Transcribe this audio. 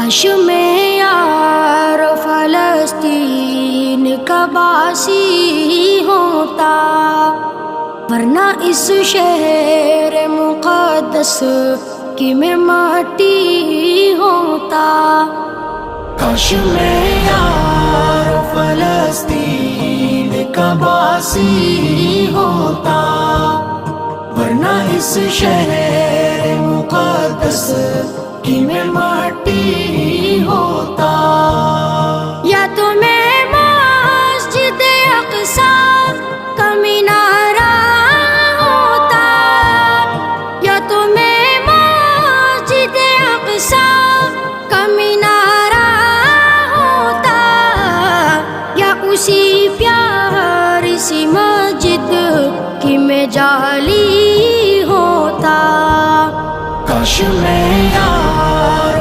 काश मैं यार फलस्तीन का बासी होता, वरना इस शहर मुक़द्दस की मैं माटी होता। काश मैं यार फलस्तीन का बासी होता, वरना इस शहर मुक़द्दस की मैं माटी होता।